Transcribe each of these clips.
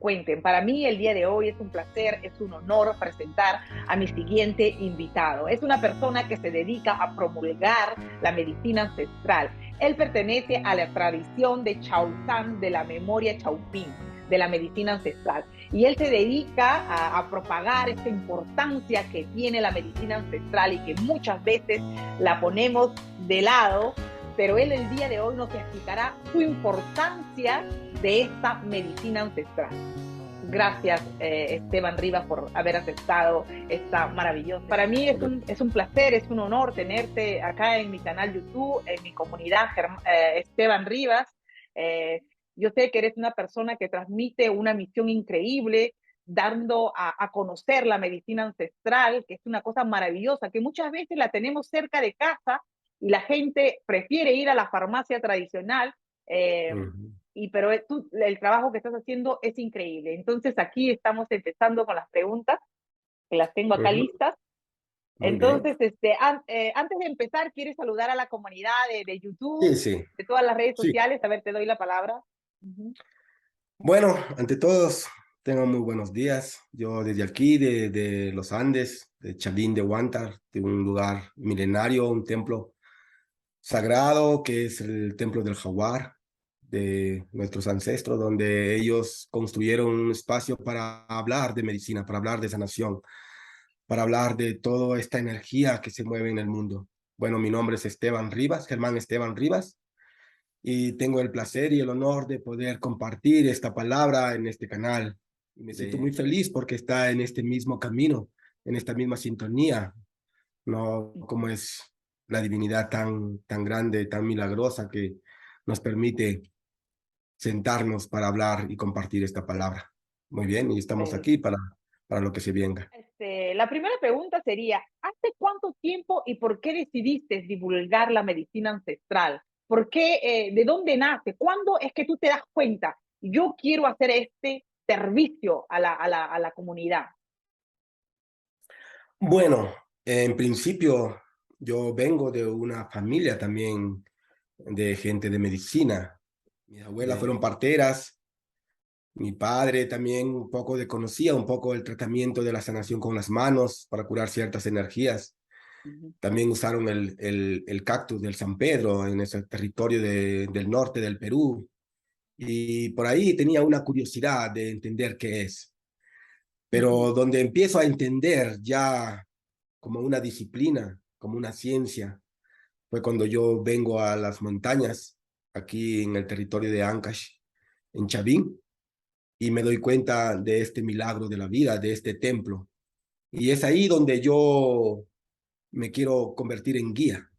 cuenten. Para mí el día de hoy es un placer, es un honor presentar a mi siguiente invitado. Es una persona que se dedica a promulgar la medicina ancestral. Él pertenece a la tradición de Chausán, de la memoria Chaupín, de la medicina ancestral. Y él se dedica a propagar esta importancia que tiene la medicina ancestral y que muchas veces la ponemos de lado, pero él el día de hoy nos explicará su importancia de esta medicina ancestral. Gracias, Esteban Rivas, por haber aceptado esta maravillosa. Para mí es un placer, es un honor tenerte acá en mi canal YouTube, en mi comunidad, Esteban Rivas. Yo sé que eres una persona que transmite una misión increíble, dando a conocer la medicina ancestral, que es una cosa maravillosa, que muchas veces la tenemos cerca de casa y la gente prefiere ir a la farmacia tradicional. Pero el trabajo que estás haciendo es increíble. Entonces aquí estamos empezando con las preguntas, que las tengo acá listas. Muy bien. Entonces, antes de empezar, ¿quieres saludar a la comunidad de YouTube, Sí, sí, de todas las redes sí. sociales? A ver, te doy la palabra. Uh-huh. Bueno, ante todos, tengo muy buenos días. Yo desde aquí, de los Andes, de Chalín de Huántar, de un lugar milenario, un templo sagrado que es el Templo del Jaguar, de nuestros ancestros, donde ellos construyeron un espacio para hablar de medicina, para hablar de sanación, para hablar de toda esta energía que se mueve en el mundo. Bueno, mi nombre es Esteban Rivas, Germán Esteban Rivas. Y tengo el placer y el honor de poder compartir esta palabra en este canal. Y me siento muy feliz porque está en este mismo camino, en esta misma sintonía, no como es la divinidad tan grande, tan milagrosa que nos permite sentarnos para hablar y compartir esta palabra. Muy bien, y estamos aquí para lo que se venga. La primera pregunta sería, ¿hace cuánto tiempo y por qué decidiste divulgar la medicina ancestral? ¿Por qué, de dónde nace? ¿Cuándo es que tú te das cuenta? Yo quiero hacer este servicio a la comunidad. Bueno, en principio yo vengo de una familia también de gente de medicina. Mis abuelas fueron parteras, mi padre también un poco conocía un poco el tratamiento de la sanación con las manos para curar ciertas energías. Ujú. También usaron el cactus del San Pedro en ese territorio del norte del Perú. Y por ahí tenía una curiosidad de entender qué es. Ujú. Pero donde empiezo a entender ya como una disciplina, como una ciencia, fue cuando yo vengo a las montañas, aquí en el territorio de Ancash, en Chavín, y me doy cuenta de este milagro de la vida, de este templo. Y es ahí donde yo me quiero convertir en guía.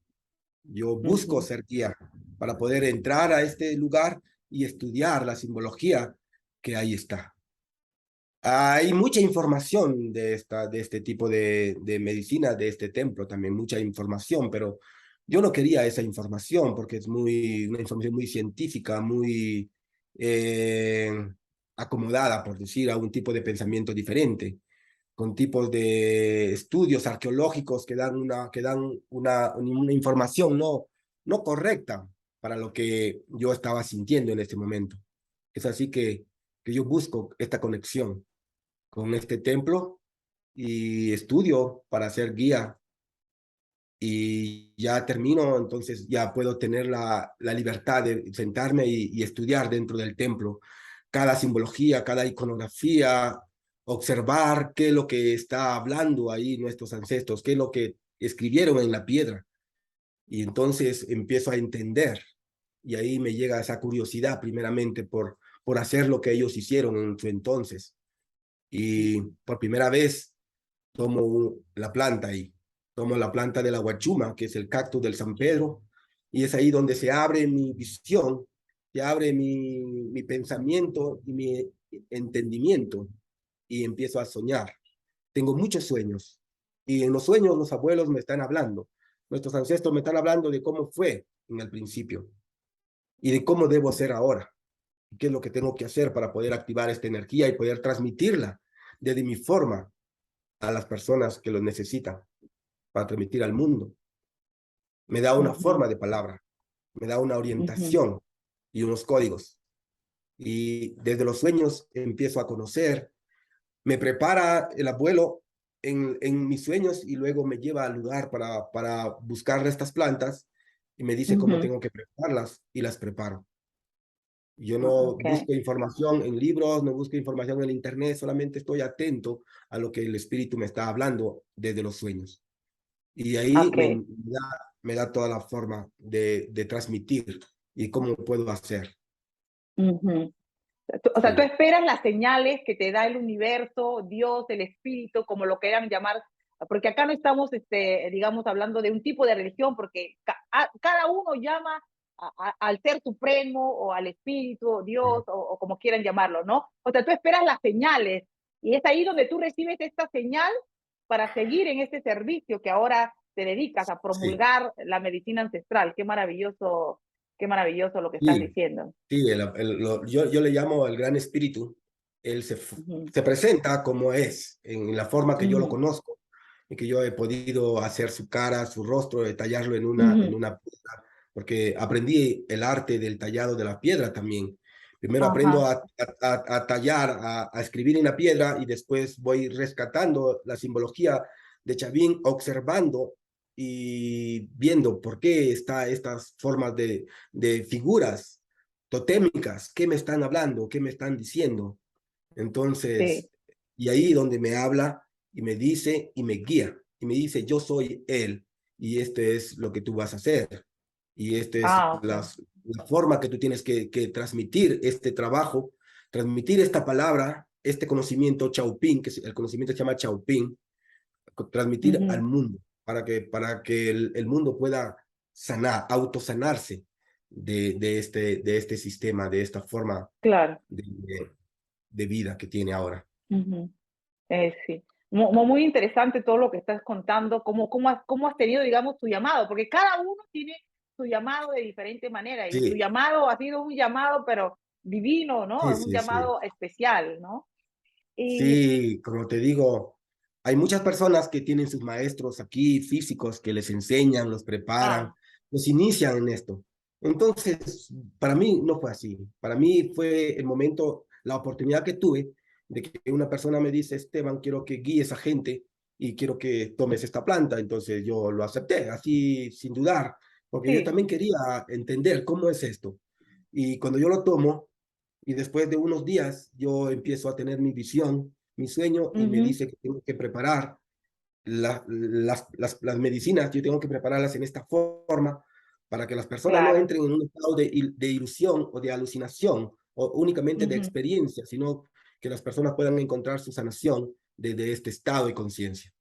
Yo busco Ujú. ser guía para poder entrar a este lugar y estudiar la simbología que ahí está. Hay mucha información de este tipo de medicina, de este templo, también mucha información, pero yo no quería esa información porque es una información muy científica, muy eh, acomodada, por decir, a un tipo de pensamiento diferente, con tipos de estudios arqueológicos que dan una información no correcta para lo que yo estaba sintiendo en este momento. Es así que yo busco esta conexión con este templo y estudio para ser guía y ya termino, entonces ya puedo tener la libertad de sentarme y estudiar dentro del templo cada simbología, cada iconografía, observar qué es lo que está hablando ahí nuestros ancestros, qué es lo que escribieron en la piedra. Y entonces empiezo a entender y ahí me llega esa curiosidad primeramente por hacer lo que ellos hicieron en su entonces. Y Ujú. por primera vez tomo la planta ahí, tomo la planta de la guachuma, que es el cactus del San Pedro, y es ahí donde se abre mi visión, se abre mi pensamiento y mi entendimiento, y empiezo a soñar. Tengo muchos sueños, y en los sueños los abuelos me están hablando, nuestros ancestros me están hablando de cómo fue en el principio, y de cómo debo ser ahora, y qué es lo que tengo que hacer para poder activar esta energía y poder transmitirla desde mi forma a las personas que lo necesitan para transmitir al mundo. Me da una Ujú. forma de palabra, me da una Ujú. orientación y unos códigos. y desde los sueños empiezo a conocer. Me prepara el abuelo en mis sueños y luego me lleva al lugar para buscar estas plantas y me dice cómo Ujú. tengo que prepararlas y las preparo. Yo Ah, no ok, busco información en libros, no busco información en internet, solamente estoy atento a lo que el espíritu me está hablando desde los sueños. Y ahí ok. me da toda la forma de transmitir y cómo puedo hacer. Ujú. O sea, tú Sí, esperas las señales que te da el universo, Dios, el espíritu, como lo quieran llamar, porque acá no estamos, digamos, hablando de un tipo de religión, porque cada uno llama al ser supremo o al espíritu, o Dios, o como quieran llamarlo, ¿no? O sea, tú esperas las señales y es ahí donde tú recibes esta señal para seguir en este servicio que ahora te dedicas a sí, promulgar la medicina ancestral. Qué maravilloso lo que estás sí. diciendo. Sí, yo le llamo al Gran Espíritu. Él Ujú, se presenta como es, en la forma que yo lo ujú, conozco, y que yo he podido hacer su cara, su rostro, detallarlo en ujú. una piedra, porque aprendí el arte del tallado de la piedra también. Primero aprendo Ajá, a tallar, a escribir en la piedra, y después voy rescatando la simbología de Chavín, observando y viendo por qué está estas formas de figuras totémicas, qué me están hablando, qué me están diciendo. sí. Entonces, y ahí donde me habla y me dice y me guía y me dice, yo soy él y este es lo que tú vas a hacer. Y esta es Ah, ok. la forma que tú tienes que transmitir este trabajo, transmitir esta palabra, este conocimiento Chaupín, el conocimiento se llama Chaupín, transmitir al Ujú, mundo para que el mundo pueda sanar, autosanarse de este sistema, de esta forma claro. de, de vida que tiene ahora. Ujú, sí. Muy interesante todo lo que estás contando, cómo has tenido, digamos, tu llamado, porque cada uno tiene su llamado de diferente manera y tu Sí, llamado ha sido un llamado, pero divino, ¿no? sí, Es un sí, sí. llamado especial, ¿no? Y Sí, como te digo, hay muchas personas que tienen sus maestros aquí físicos que les enseñan, los preparan, ah, los inician en esto. Entonces, para mí no fue así. Para mí fue el momento, la oportunidad que tuve de que una persona me dice, Esteban, quiero que guíes a gente y quiero que tomes esta planta. Entonces yo lo acepté, así sin dudar, porque yo sí, también quería entender cómo es esto. Y cuando yo lo tomo, y después de unos días yo empiezo a tener mi visión, mi sueño, y me ujú, dice que tengo que preparar las medicinas, yo tengo que prepararlas en esta forma para que las personas no claro. entren en un estado de ilusión o de alucinación o únicamente de Ujú. experiencia, sino que las personas puedan encontrar su sanación desde este estado de conciencia.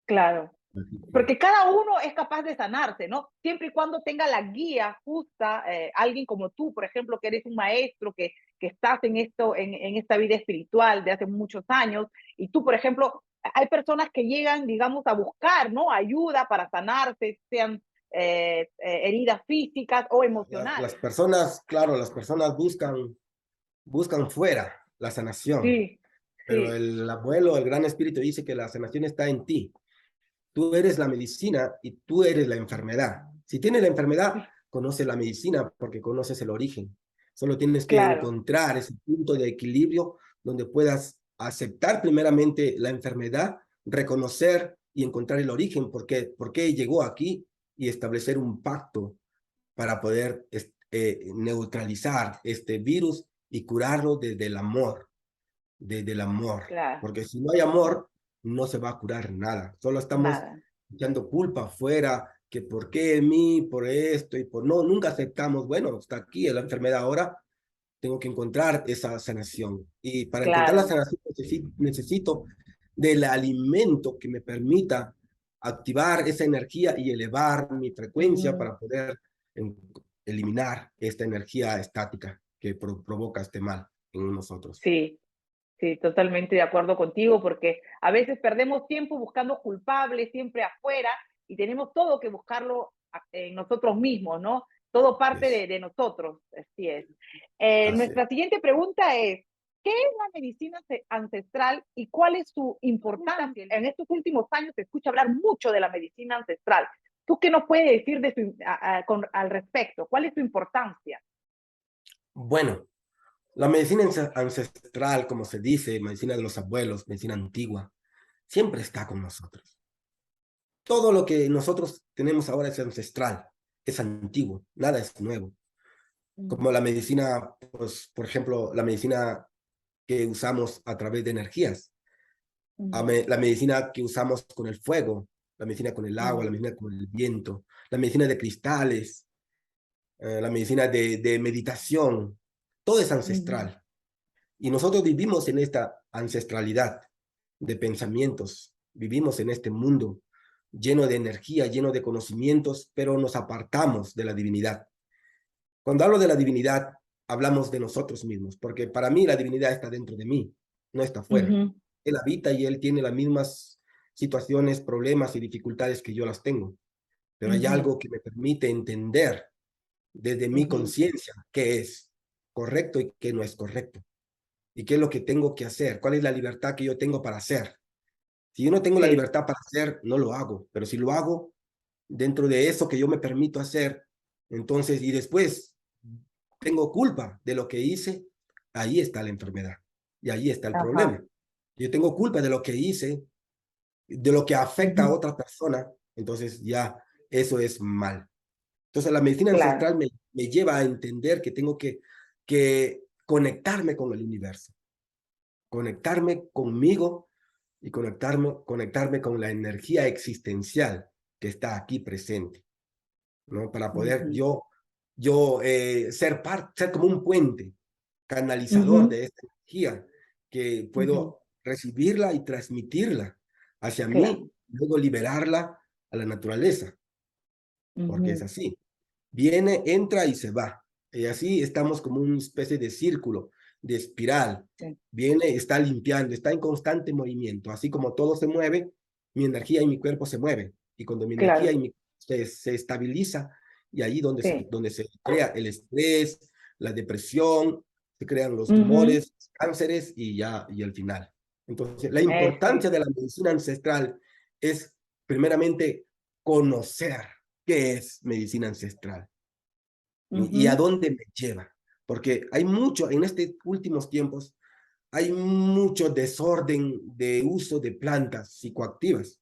Claro, Así que, porque cada uno es capaz de sanarse, ¿no? Siempre y cuando tenga la guía justa, alguien como tú, por ejemplo, que eres un maestro, que estás en esto, en esta vida espiritual de hace muchos años, y tú, por ejemplo, hay personas que llegan, digamos, a buscar, ¿no? Ayuda para sanarse, sean heridas físicas o las emocionales. personas, claro, las personas buscan fuera la sanación. Sí, Pero sí, el abuelo, el gran espíritu dice que la sanación está en ti. Tú eres la medicina y tú eres la enfermedad. Si tienes la enfermedad, sí, conoce la medicina porque conoces el origen. Solo tienes que claro. encontrar ese punto de equilibrio donde puedas aceptar primeramente la enfermedad, reconocer y encontrar el origen, por qué llegó aquí y establecer un pacto para poder neutralizar este virus y curarlo desde el amor, Claro, porque si no hay amor, no se va a curar nada. Solo estamos nada. echando culpa afuera, que por qué a mí, por esto y por no, nunca aceptamos, bueno, está aquí la enfermedad ahora, tengo que encontrar esa sanación. Y para encontrar la Claro. sanación necesito del alimento que me permita activar esa energía y elevar mi frecuencia Ujú. para poder eliminar esta energía estática que provoca este mal en nosotros. Sí, sí, totalmente de acuerdo contigo, porque a veces perdemos tiempo buscando culpables siempre afuera y tenemos todo que buscarlo en nosotros mismos, ¿no? Todo parte Es, de nosotros, así es. así es. Nuestra siguiente pregunta es, ¿qué es la medicina ancestral y cuál es su importancia? En estos últimos años se escucha hablar mucho de la medicina ancestral. ¿Tú qué nos puedes decir al respecto? ¿Cuál es su importancia? Bueno, La medicina ancestral, como se dice, medicina de los abuelos, medicina antigua, siempre está con nosotros. Todo lo que nosotros tenemos ahora es ancestral, es antiguo, nada es nuevo. Como Ujú, la medicina, pues, por ejemplo, la medicina que usamos a través de energías, ujú, la medicina que usamos con el fuego, la medicina con el agua, la ujú, medicina con el viento, la medicina de cristales, la medicina de meditación, todo es ujú, ancestral. Y nosotros vivimos en esta ancestralidad de pensamientos, vivimos en este mundo lleno de energía, lleno de conocimientos, pero nos apartamos de la divinidad. Cuando hablo de la divinidad, hablamos de nosotros mismos, porque para mí la divinidad está dentro de mí, no está afuera. ujú, Él habita y él tiene las mismas situaciones, problemas y dificultades que yo las tengo, pero hay ujú, algo que me permite entender desde mi ujú. conciencia qué es correcto y qué no es correcto, y qué es lo que tengo que hacer, cuál es la libertad que yo tengo para hacer. Si yo no tengo la Sí. libertad para hacer, no lo hago, pero si lo hago dentro de eso que yo me permito hacer, entonces, y después tengo culpa de lo que hice, ahí está la enfermedad y ahí está el Ajá. problema. Yo tengo culpa de lo que hice, de lo que afecta a Ujú, otra persona, entonces ya eso es mal. Entonces la medicina claro. ancestral me lleva a entender que tengo que conectarme con el universo, conectarme conmigo y conectarme con la energía existencial que está aquí presente, ¿no? Para poder Ujú, ser como un puente, canalizador ujú, de esta energía, que ujú, puedo recibirla y transmitirla hacia claro. mí, luego liberarla a la naturaleza, porque es Ujú, así. Viene, entra y se va. Y así estamos como una especie de círculo, de espiral. sí. Viene, está limpiando, está en constante movimiento. Así como todo se mueve, mi energía y mi cuerpo se mueven. Y cuando mi energía Claro. y se estabiliza, y ahí Sí. donde se crea el estrés, la depresión, se crean los Ujú, tumores, cánceres y ya, y el final. Entonces, la sí. importancia de la medicina ancestral es primeramente conocer qué es medicina ancestral y a Ujú, dónde me lleva. Porque hay mucho, en estos últimos tiempos, hay mucho desorden de uso de plantas psicoactivas.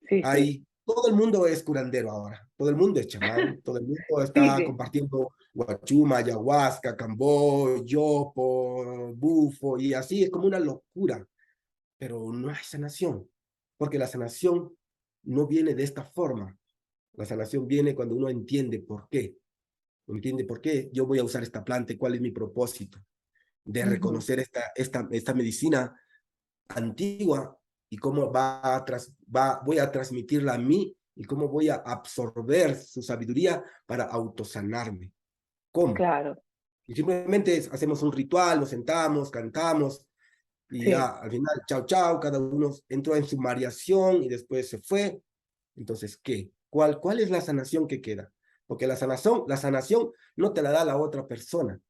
sí, sí. Todo el mundo es curandero ahora, todo el mundo es chamán, todo el mundo Sí, está sí. compartiendo guachuma, ayahuasca, cambó, yopo, bufo, y así es como una locura, pero no hay sanación, porque la sanación no viene de esta forma. La sanación viene cuando uno entiende por qué. ¿Entiende por qué yo voy a usar esta planta y cuál es mi propósito? De Ujú, reconocer esta medicina antigua y cómo voy a transmitirla a mí y cómo voy a absorber su sabiduría para autosanarme. ¿Cómo? claro. Y simplemente hacemos un ritual, nos sentamos, cantamos y Sí. ya al final, chao, chao, cada uno entró en su variación y después se fue. Entonces, ¿qué? ¿Cuál es la sanación que queda? Porque la sanación no te la da la otra persona.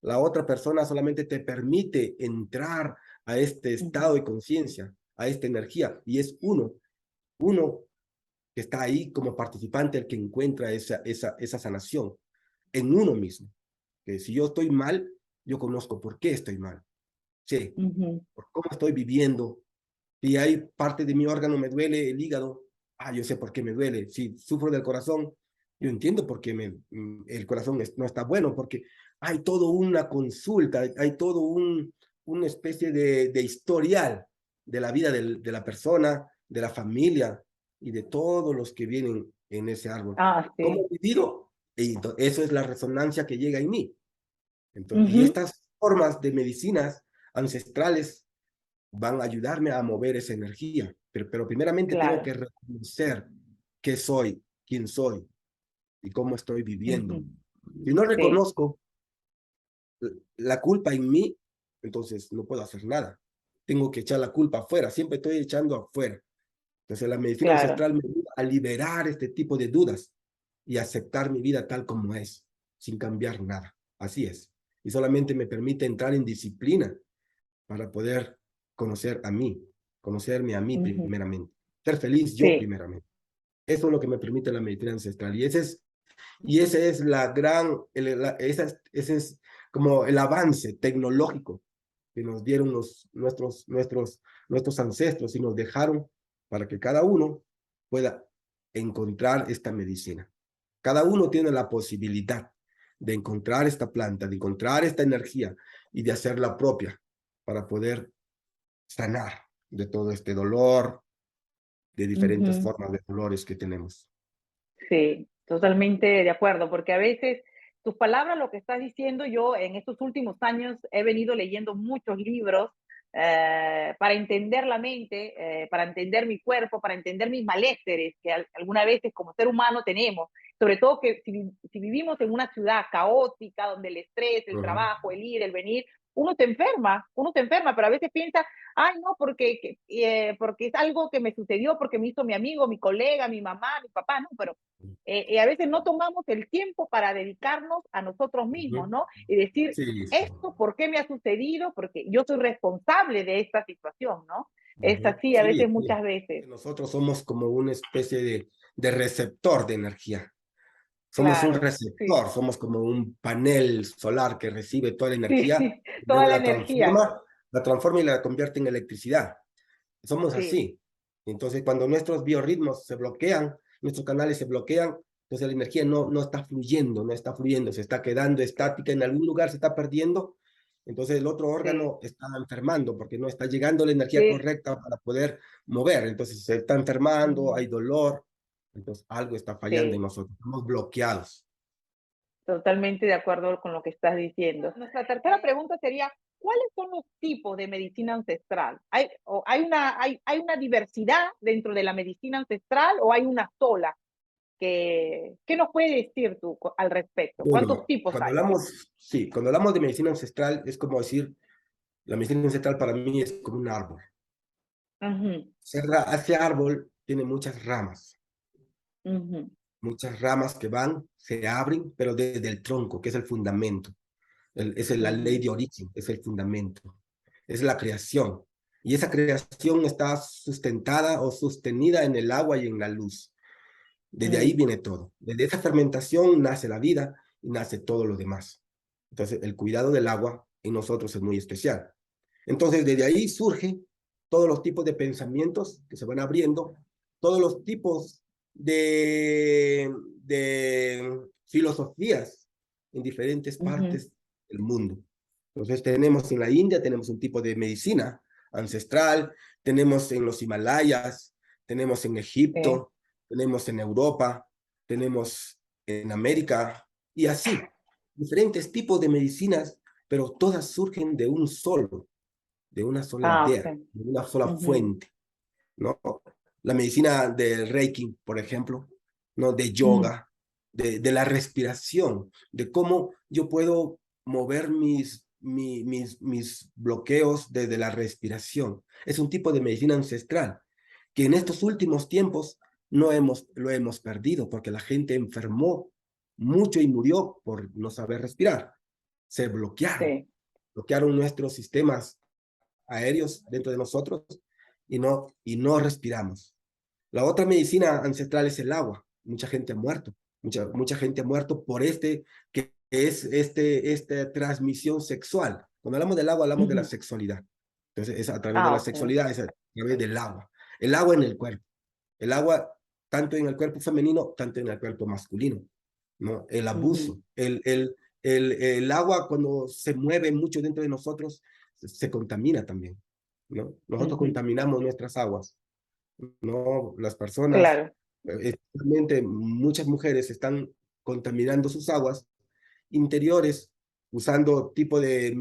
La otra persona solamente te permite entrar a este estado Ujú, de conciencia, a esta energía, y es uno que está ahí como participante el que encuentra esa sanación en uno mismo. Que si yo estoy mal, yo conozco por qué estoy mal, sé ujú, por cómo estoy viviendo. Si hay parte de mi órgano me duele el hígado, yo sé por qué me duele. Si sufro del corazón, yo entiendo por qué el corazón no está bueno, porque hay todo una consulta, hay todo una especie de historial de la vida de la persona, de la familia y de todos los que vienen en ese árbol. ah, ¿Cómo sí. he vivido? Y eso es la resonancia que llega en mí. Entonces, y Ujú, estas formas de medicinas ancestrales van a ayudarme a mover esa energía. Pero primeramente tengo claro. que reconocer qué soy, quién soy y cómo estoy Ujú, viviendo. Si no sí. reconozco la culpa en mí, entonces no puedo hacer nada. Tengo que echar la culpa afuera, siempre estoy echando afuera. Entonces la medicina Claro. ancestral me ayuda a liberar este tipo de dudas y aceptar mi vida tal como es, sin cambiar nada. Así es. Y solamente me permite entrar en disciplina para poder conocer a mí, conocerme a mí Ujú, primeramente, ser feliz yo sí. primeramente. Eso es lo que me permite la medicina ancestral. Y ese es la gran, esa es como el avance tecnológico que nos dieron nuestros ancestros y nos dejaron para que cada uno pueda encontrar esta medicina. Cada uno tiene la posibilidad de encontrar esta planta, de encontrar esta energía y de hacerla propia para poder sanar de todo este dolor, de diferentes Ujú. formas de dolores que tenemos. Sí, totalmente de acuerdo, porque a veces tus palabras, lo que estás diciendo, yo en estos últimos años he venido leyendo muchos libros para entender la mente, para entender mi cuerpo, para entender mis malestares que algunas veces como ser humano tenemos, sobre todo que si vivimos en una ciudad caótica, donde el estrés, el Ujú. trabajo, el ir, el venir, uno se enferma, pero a veces piensa, ay, no, porque es algo que me sucedió, porque me hizo mi amigo, mi colega, mi mamá, mi papá, no, pero a veces no tomamos el tiempo para dedicarnos a nosotros mismos, Ujú. ¿no? Y decir, Sí, sí. esto, ¿por qué me ha sucedido? Porque yo soy responsable de esta situación, ¿no? Es Ujú. así a veces, Sí, sí. muchas veces. Nosotros somos como una especie de receptor de energía. Somos un Claro, sí, receptor, somos como un panel solar que recibe toda la sí, energía y toda luego la energía, la transforma y la convierte en electricidad. Somos sí, así. Entonces, cuando nuestros biorritmos se bloquean, nuestros canales se bloquean, entonces la energía no está fluyendo, no está fluyendo, se está quedando estática, en algún lugar se está perdiendo, entonces el otro sí, órgano está enfermando porque no está llegando la energía sí. correcta para poder mover, entonces se está enfermando, hay Ujú, dolor, entonces algo está fallando en sí. nosotros, estamos bloqueados. Totalmente de acuerdo con lo que estás diciendo. Nuestra tercera pregunta sería, ¿cuáles son los tipos de medicina ancestral? ¿Hay una diversidad dentro de la medicina ancestral o hay una sola? ¿Qué nos puedes decir tú al respecto? ¿Cuántos Bueno, tipos cuando hay? hablamos, sí, cuando hablamos de medicina ancestral es como decir, la medicina ancestral para mí es como un árbol. Ujú, Ese árbol tiene ujú, muchas ramas que van, se abren, pero desde el tronco, que es el fundamento. Es la ley ujú, de origen, es el fundamento, es la creación. Y esa creación está sustentada o sostenida en el agua y en la luz. Desde ahí mm, viene todo. Desde esa fermentación nace la vida y nace todo lo demás. Entonces, el cuidado del agua en nosotros es muy especial. Entonces, desde ahí surgen todos los tipos de pensamientos que se van abriendo, todos los tipos de filosofías en diferentes ujú, partes del mundo. Entonces, tenemos en la India, tenemos un tipo de medicina ancestral, tenemos en los Himalayas, tenemos en sí, Egipto, tenemos en Europa, tenemos en América, y así, diferentes tipos de medicinas, pero todas surgen de una sola ah, idea, ok, de una sola ujú, fuente, ¿no? La medicina del Reiki, por ejemplo, ¿no? De mm, yoga, de la respiración, de cómo yo puedo mover mis bloqueos desde la respiración. Es un tipo de medicina ancestral que en estos últimos tiempos lo hemos perdido porque la gente enfermó mucho y murió por no saber respirar. Se sí, bloquearon nuestros sistemas aéreos dentro de nosotros y no respiramos. La otra medicina ancestral es el agua. Mucha gente ha muerto, mucha gente ha muerto por que es esta transmisión sexual. Cuando hablamos del agua, hablamos de la ujú, sexualidad. Entonces, es a través de ah, la ok, sexualidad, es a través del agua. El agua en el cuerpo. El agua tanto en el cuerpo femenino, tanto en el cuerpo masculino. ¿No? El ujú, abuso. El agua cuando se mueve mucho dentro de nosotros, se contamina también. ¿No? Nosotros ujú, contaminamos nuestras aguas. ¿No? Las personas, claro, especialmente muchas mujeres, están contaminando sus aguas interiores usando tipo de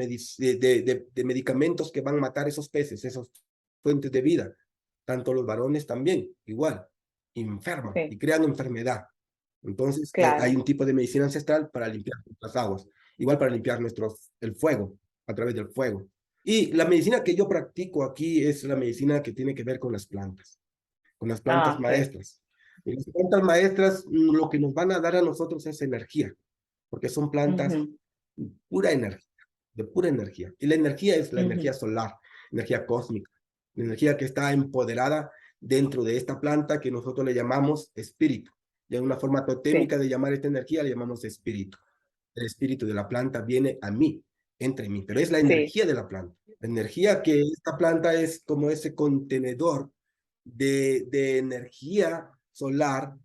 medicamentos que van a matar esos peces, esas fuentes de vida. Tanto los varones también, igual, enferman y sí, crean enfermedad. Entonces, hay claro, un tipo de medicina ancestral para limpiar nuestras aguas, igual para limpiar el fuego, a través del fuego. Y la medicina que yo practico aquí es la medicina que tiene que ver con las ah, plantas ok, maestras. Y las plantas maestras lo que nos van a dar a nosotros es energía, porque son plantas ujú, pura energía, de pura energía. Y la energía es la ujú, energía solar, energía cósmica, la energía que está empoderada dentro de esta planta que nosotros le llamamos espíritu. Y hay una forma sí, totémica de llamar esta energía, le llamamos espíritu. El espíritu de la planta viene a mí entra en mí, pero es la sí. energía de la planta. La energía que esta planta es como ese contenedor de energía solar,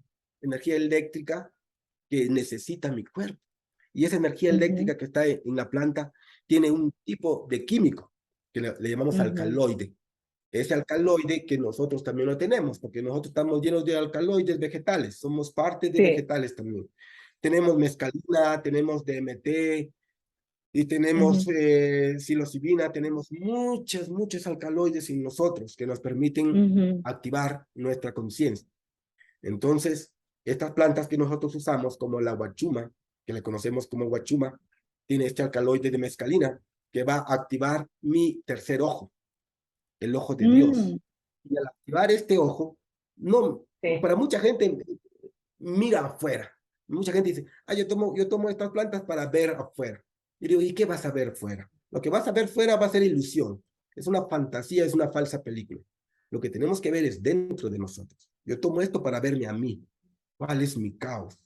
energía eléctrica que necesita mi cuerpo. Y esa energía Ujú, eléctrica que está en la planta tiene un tipo de químico que le llamamos ujú, alcaloide. Ese alcaloide que nosotros también lo tenemos, porque nosotros estamos llenos de alcaloides vegetales, somos parte de sí. vegetales también. Tenemos mescalina, tenemos DMT y tenemos Ujú, psilocibina, tenemos muchos alcaloides en nosotros que nos permiten ujú, activar nuestra conciencia. Entonces, estas plantas que nosotros usamos, como la guachuma, que le conocemos como guachuma, tiene este alcaloide de mescalina que va a activar mi tercer ojo, el ojo de Dios. mm, Y al activar este ojo, no, sí. para mucha gente mira afuera. Mucha gente dice, ah, yo tomo estas plantas para ver afuera. Y digo, ¿y qué vas a ver afuera? Lo que vas a ver fuera va a ser ilusión. Es una fantasía, es una falsa película. Lo que tenemos que ver es dentro de nosotros. Yo tomo esto para verme a mí. ¿Cuál es mi caos?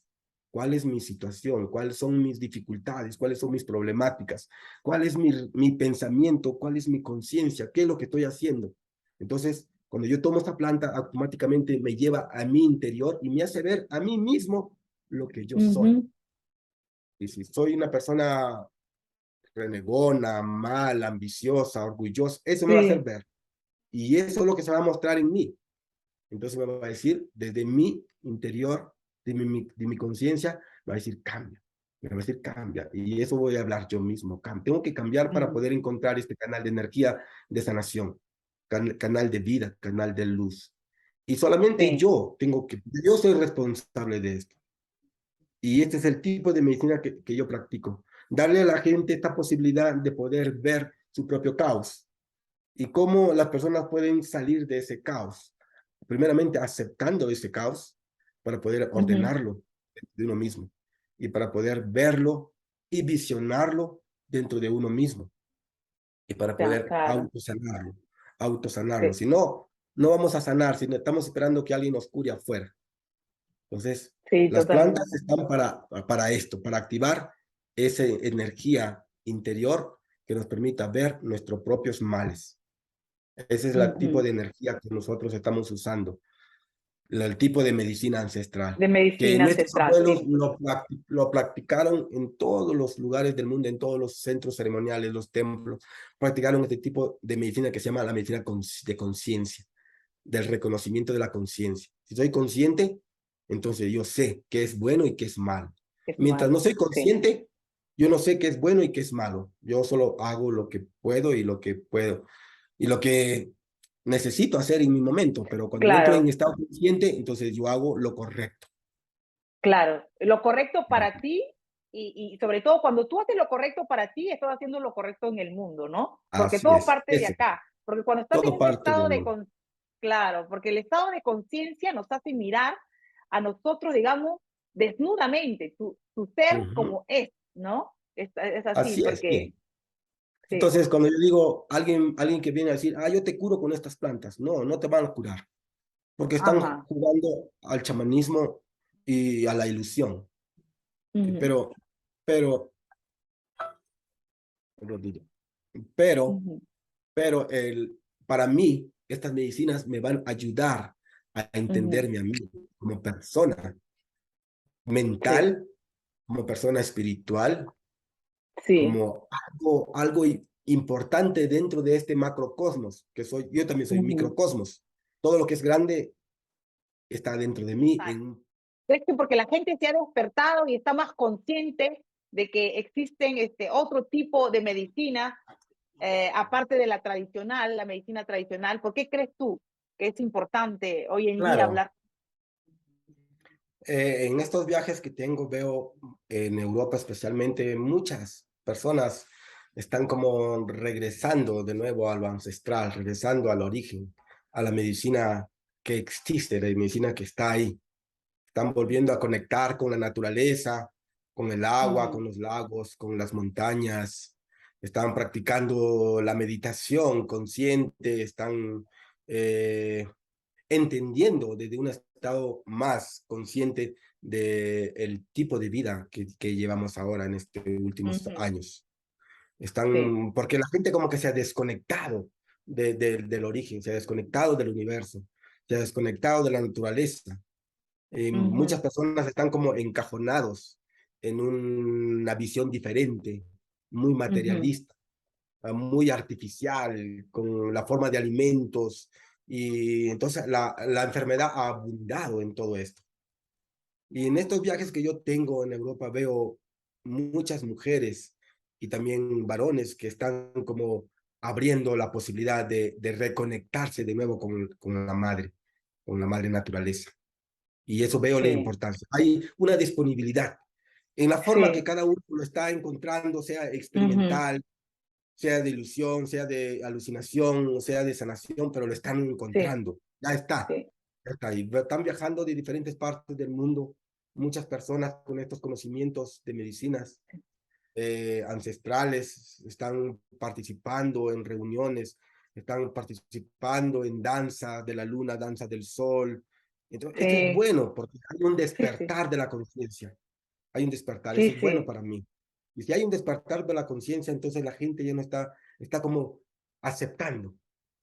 ¿Cuál es mi situación? ¿Cuáles son mis dificultades? ¿Cuáles son mis problemáticas? ¿Cuál es mi pensamiento? ¿Cuál es mi conciencia? ¿Qué es lo que estoy haciendo? Entonces, cuando yo tomo esta planta, automáticamente me lleva a mi interior y me hace ver a mí mismo lo que yo soy. Ujú, Y si soy una persona renegona, mala, ambiciosa, orgullosa, eso me va a hacer sí. ver. Y eso es lo que se va a mostrar en mí. Entonces me va a decir, desde mi interior, de mi conciencia, me va a decir, cambia. Me va a decir, cambia. Y eso voy a hablar yo mismo. Tengo que cambiar para Ujú, poder encontrar este canal de energía de sanación, canal de vida, canal de luz. Y solamente sí. yo soy responsable de esto. Y este es el tipo de medicina que yo practico. Darle a la gente esta posibilidad de poder ver su propio caos y cómo las personas pueden salir de ese caos. Primeramente, aceptando ese caos para poder Ujú, ordenarlo de uno mismo y para poder verlo y visionarlo dentro de uno mismo y para ya, poder claro. autosanarlo. Sí, Si no, no vamos a sanar si no estamos esperando que alguien nos cure afuera. Entonces, sí, las plantas totalmente. están para esto, para activar esa energía interior que nos permita ver nuestros propios males. Ese es el tipo Ujú. de energía que nosotros estamos usando, el tipo de medicina ancestral, De que medicina nuestros ancestral, abuelos sí. lo practicaron en todos los lugares del mundo, en todos los centros ceremoniales, los templos, practicaron este tipo de medicina que se llama la medicina de conciencia, del reconocimiento de la conciencia. Si soy consciente, entonces yo sé qué es bueno y qué es malo. Es Mientras no malo, soy sí. consciente, yo no sé qué es bueno y qué es malo. Yo solo hago lo que puedo y lo que puedo y lo que necesito hacer en mi momento, pero cuando entro en Claro, estado consciente, entonces yo hago lo correcto. claro. Lo correcto para ti y sobre todo cuando tú haces lo correcto para ti, estás haciendo lo correcto en el mundo, ¿no? Porque Así todo es, parte de ese, acá. Porque cuando estás en todo un parte de estado de uno. claro, porque el estado de conciencia nos hace mirar a nosotros, digamos, desnudamente, tu ser Ujú. como es, ¿no? Es así, Así es, porque sí. sí, Entonces, cuando yo digo, alguien que viene a decir, ah, yo te curo con estas plantas, no, no te van a curar, porque están ajá, jugando al chamanismo y a la ilusión. ujú, Pero, pero, Rodrigo, pero, ujú, para mí, estas medicinas me van a ayudar a ujú, entenderme a mí como persona sí, mental, como persona espiritual, sí, como algo importante dentro de este macrocosmos, que soy, yo también soy ujú. microcosmos. Todo lo que es grande está dentro de mí. Es que porque la gente se ha despertado y está más consciente de que existen otro tipo de medicina, aparte de la tradicional, la medicina tradicional. ¿Por qué crees tú que es importante hoy en día Claro, hablar? en estos viajes que tengo veo en Europa especialmente muchas personas están como regresando de nuevo a lo ancestral, regresando al origen, a la medicina que existe, la medicina que está ahí. Están volviendo a conectar con la naturaleza, con el agua, Ujú, con los lagos, con las montañas. Están practicando la meditación consciente, están eh, entendiendo desde un estado más consciente del tipo de vida que llevamos ahora en estos últimos ujú, años. sí. Porque la gente como que se ha desconectado del origen, se ha desconectado del universo, se ha desconectado de la naturaleza. Muchas Ujú, personas están como encajonados en una visión diferente, muy ujú, materialista, muy artificial, con la forma de alimentos, y entonces la enfermedad ha abundado en todo esto. Y en estos viajes que yo tengo en Europa veo muchas mujeres y también varones que están como abriendo la posibilidad de reconectarse de nuevo con la madre naturaleza. Y eso veo la sí, importancia. Hay una disponibilidad en la forma que sí. cada uno lo está encontrando, sea Ujú, experimental, sea de ilusión, sea de alucinación, o sea de sanación, pero lo están sí, encontrando. Ya está, sí, ya está. Y están viajando de diferentes partes del mundo, muchas personas con estos conocimientos de medicinas ancestrales, están participando en reuniones, están participando en danza de la luna, danza del sol. Entonces, esto es sí, bueno porque hay un sí, sí, despertar de la conciencia, hay un despertar, sí, eso es bueno sí. para mí. Y si hay un despertar de la conciencia, entonces la gente ya no está como aceptando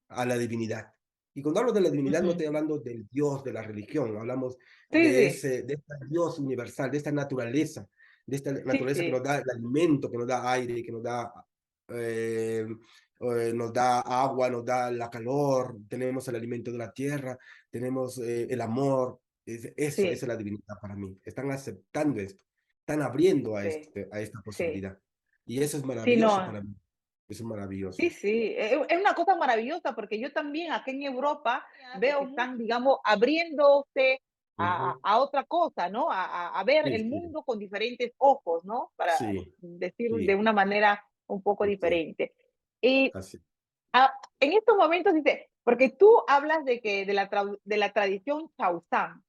a la divinidad. Y cuando hablo de la divinidad no Ujú, estoy hablando del Dios de la religión, hablamos sí, sí, de este Dios universal, de esta sí, naturaleza que nos sí, da el alimento, que nos da aire, que eh, nos da agua, nos da la calor, tenemos el alimento de la tierra, tenemos el amor. Esa es sí, la divinidad para mí. Están aceptando esto, están abriendo sí, a esta sí. posibilidad. Y eso es Sí, maravilloso no. para mí. Eso es maravilloso. Sí, sí, es una cosa maravillosa porque yo también aquí en Europa veo que están, digamos, abriéndose Ujú. a otra cosa, ¿no? A ver Sí, el sí, mundo con diferentes ojos, ¿no? Para sí, decir de sí, una manera un poco sí, diferente. Y así. en estos momentos dice, porque tú hablas de que de la tradición Chausán.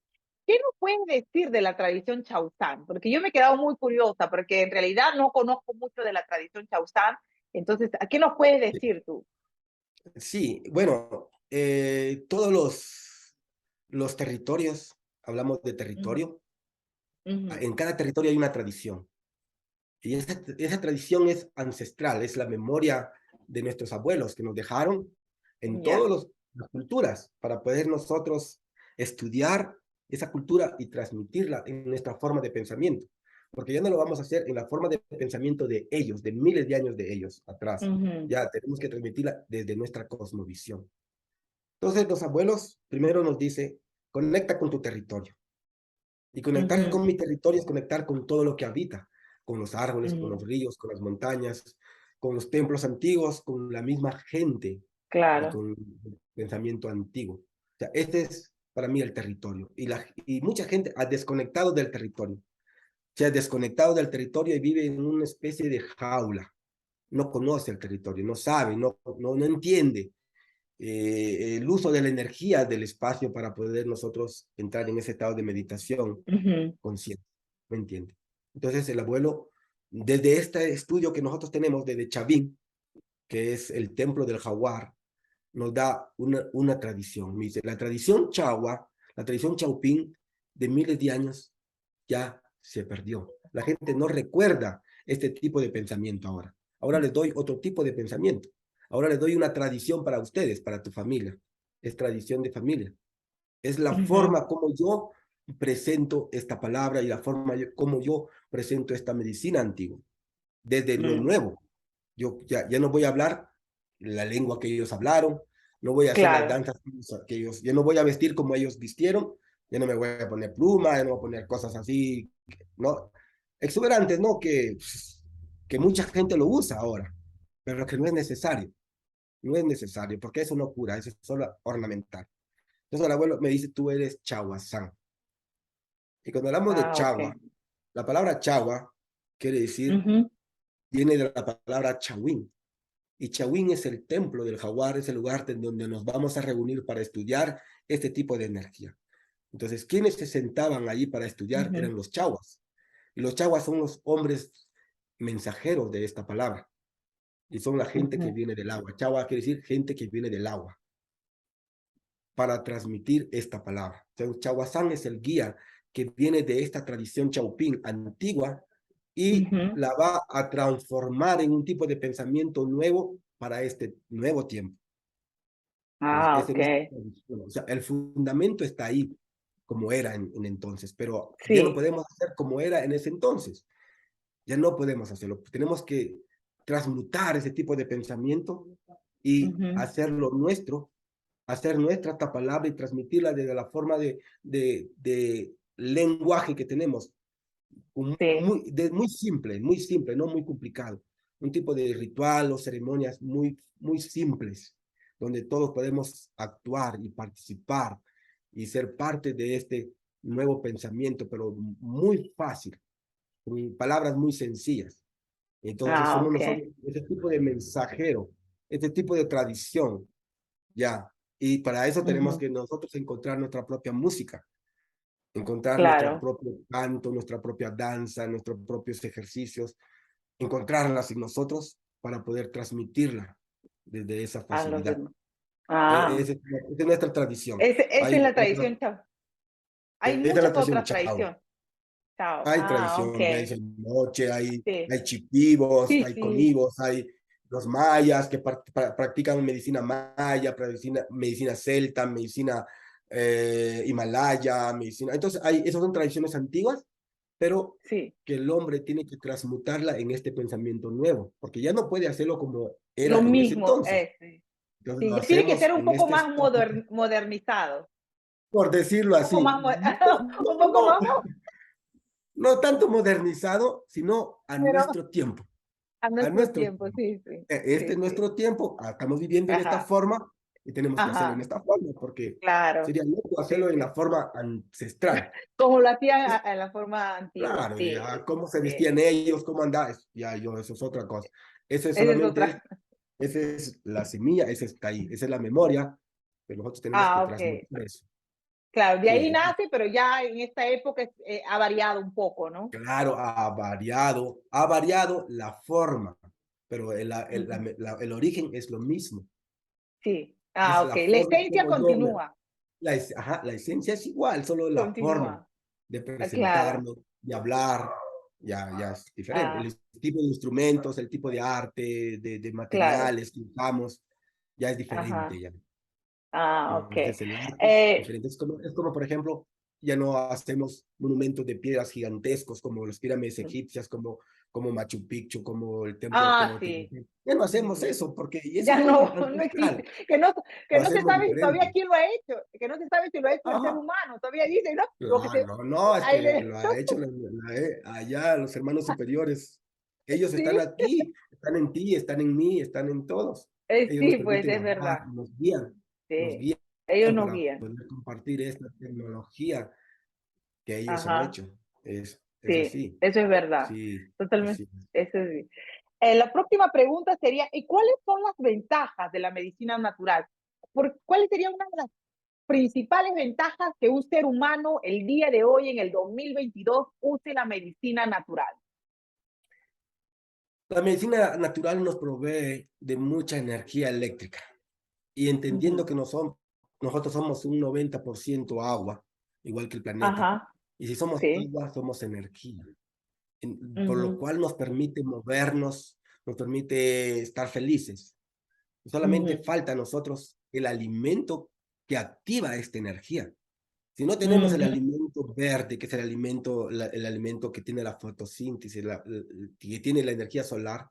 ¿Qué nos puedes decir de la tradición Chausán? Porque yo me he quedado muy curiosa, porque en realidad no conozco mucho de la tradición Chausán. Entonces, ¿a qué nos puedes decir tú? Sí, bueno, todos los territorios, hablamos de Ujú, territorio, ujú, en cada territorio hay una tradición. Y esa tradición es ancestral, es la memoria de nuestros abuelos que nos dejaron en ya. todas las culturas para poder nosotros estudiar esa cultura y transmitirla en nuestra forma de pensamiento. Porque ya no lo vamos a hacer en la forma de pensamiento de ellos, de miles de años de ellos atrás. Ujú, Ya tenemos que transmitirla desde nuestra cosmovisión. Entonces los abuelos primero nos dice, conecta con tu territorio. Y conectar ujú, con mi territorio es conectar con todo lo que habita, con los árboles, con los ujú. ríos, con las montañas, con los templos antiguos, con la misma gente y Claro. con el pensamiento antiguo. O sea, este es para mí el territorio. Y mucha gente ha desconectado del territorio. Se ha desconectado del territorio y vive en una especie de jaula. No conoce el territorio, no sabe, no entiende el uso de la energía del espacio para poder nosotros entrar en ese estado de meditación Ujú, consciente. ¿Me entiende? Entonces el abuelo, desde este estudio que nosotros tenemos desde Chavín, que es el templo del jaguar, nos da una tradición. Me dice, la tradición chagua, la tradición chaupín de miles de años ya se perdió. La gente no recuerda este tipo de pensamiento ahora. Ahora les doy otro tipo de pensamiento. Ahora les doy una tradición para ustedes, para tu familia. Es tradición de familia. Es la ujú, forma como yo presento esta palabra y la forma como yo presento esta medicina antigua. Desde lo mm. nuevo. Yo ya no voy a hablar la lengua que ellos hablaron, no voy a hacer las Claro. danzas que ellos, ya no voy a vestir como ellos vistieron, ya no me voy a poner pluma, ya no voy a poner cosas así, ¿no? Exuberantes, ¿no? Que mucha gente lo usa ahora, pero que no es necesario. No es necesario, porque eso no cura, eso es solo ornamental. Entonces el abuelo me dice, tú eres chahuazán. Y cuando hablamos de Ah, chagua, ok. la palabra chagua quiere decir, Ujú, viene de la palabra chahuín. Y Chavín es el templo del jaguar, es el lugar en donde nos vamos a reunir para estudiar este tipo de energía. Entonces, quienes se sentaban allí para estudiar ujú, eran los chaguas. Y los chaguas son los hombres mensajeros de esta palabra. Y son la gente que ujú, viene del agua. Chagua quiere decir gente que viene del agua para transmitir esta palabra. Entonces, Chahuazán es el guía que viene de esta tradición chaupín antigua y Ujú. la va a transformar en un tipo de pensamiento nuevo para este nuevo tiempo. Entonces, Ah, ese ok. no es, o sea, el fundamento está ahí como era en entonces, pero ya no Sí. podemos hacer como era en ese entonces. Ya no podemos hacerlo. Tenemos que transmutar ese tipo de pensamiento y Ujú. hacerlo nuestro, hacer nuestra esta palabra y transmitirla desde la forma de lenguaje que tenemos, Sí. muy simple, no muy complicado. Un tipo de ritual o ceremonias muy simples, donde todos podemos actuar y participar y ser parte de este nuevo pensamiento, pero muy fácil, con palabras muy sencillas. Entonces Ah, somos ok. nosotros ese tipo de mensajero, este tipo de tradición, ya. Y para eso tenemos Ujú. que nosotros encontrar nuestra propia música, encontrar nuestro Claro. propio canto, nuestra propia danza, nuestros propios ejercicios, encontrarlas en nosotros para poder transmitirla desde esa A los facilidad. demás. Ah. Esa es nuestra tradición. Esa es la tradición, chao. Hay Esa es la muchas tradición otras chao. tradiciones. Chao. Hay Ah, ok. tradición, ves, hay noche, Sí. hay chipivos, Sí, hay sí. conivos, hay los mayas que practican medicina maya, medicina celta, medicina himalaya, medicina. Entonces, esas son tradiciones antiguas, pero Sí. que el hombre tiene que transmutarla en este pensamiento nuevo, porque ya no puede hacerlo como era Lo en ese mismo. entonces. Sí. Entonces, Sí, lo ya tiene que hacemos ser un en poco este más estado, modernizado. por decirlo Un poco así. más, un No, poco no, más, no tanto modernizado, sino a pero nuestro tiempo. a A nuestro nuestro tiempo, tiempo. sí, sí. Este Sí, es sí. nuestro tiempo, estamos viviendo en esta Ajá. forma y tenemos que hacerlo en Ajá. esta forma, porque Claro. sería loco Sí, hacerlo en la sí. forma ancestral. Como lo hacían en la forma antigua. Claro, Sí, ya cómo se sí. vestían ellos, cómo andaban, ya yo, eso es otra cosa. Eso es Esa es solamente, otra. esa es la semilla, esa está ahí, esa es la memoria, pero nosotros tenemos que Ah, ok. transmutar eso. Claro, de ahí Sí, nace, pero ya en esta época ha variado un poco, ¿no? claro, ha variado la forma, pero Ujú. el origen es lo mismo. Sí. Es Ah, ok. la La forma esencia como continúa. ajá, la esencia es igual, solo la forma Continúa. de Claro. presentarme, de hablar, ya es diferente. Ah, El tipo de instrumentos, el tipo de arte, de claro. materiales que usamos, ya es diferente Ajá. ya. Ah, ok. Entonces el arte es Eh, diferente. Es como, por ejemplo, ya no hacemos monumentos de piedras gigantescos como las pirámides egipcias, como Machu Picchu, como el templo de sí. Teotihuacán. Ya no hacemos Ujú. eso porque eso Ya fue no, no existe. ancestral. Que Lo no se hacemos sabe si todavía diferente. quién lo ha hecho. Que no se sabe si lo ha hecho el ser Ajá. humano. Todavía dicen, ¿no? Lo que No, se, no, no, es ahí que le- lo ha hecho allá los hermanos superiores. Ellos están sí, aquí, están en ti, están en mí, están en todos. Ellos nos sí, pues permiten es hablar, verdad. nos Sí. guían Ellos nos para guían. poder compartir esta tecnología que ellos han Ajá. hecho. Es Sí, así, eso es verdad. sí, Totalmente. así. Eso es. La próxima pregunta sería, ¿y cuáles son las ventajas de la medicina natural? ¿Cuáles serían una de las principales ventajas que un ser humano el día de hoy, en el 2022, use la medicina natural? La medicina natural nos provee de mucha energía eléctrica y entendiendo Ujú. que nosotros somos un 90% agua, igual que el planeta, Ajá, y si somos sí. agua, somos energía. Por lo Ujú, cual nos permite movernos, nos permite estar felices. Solamente ujú, falta a nosotros el alimento que activa esta energía. Si no tenemos el ujú. alimento verde, que es el alimento que tiene la fotosíntesis, que tiene la energía solar,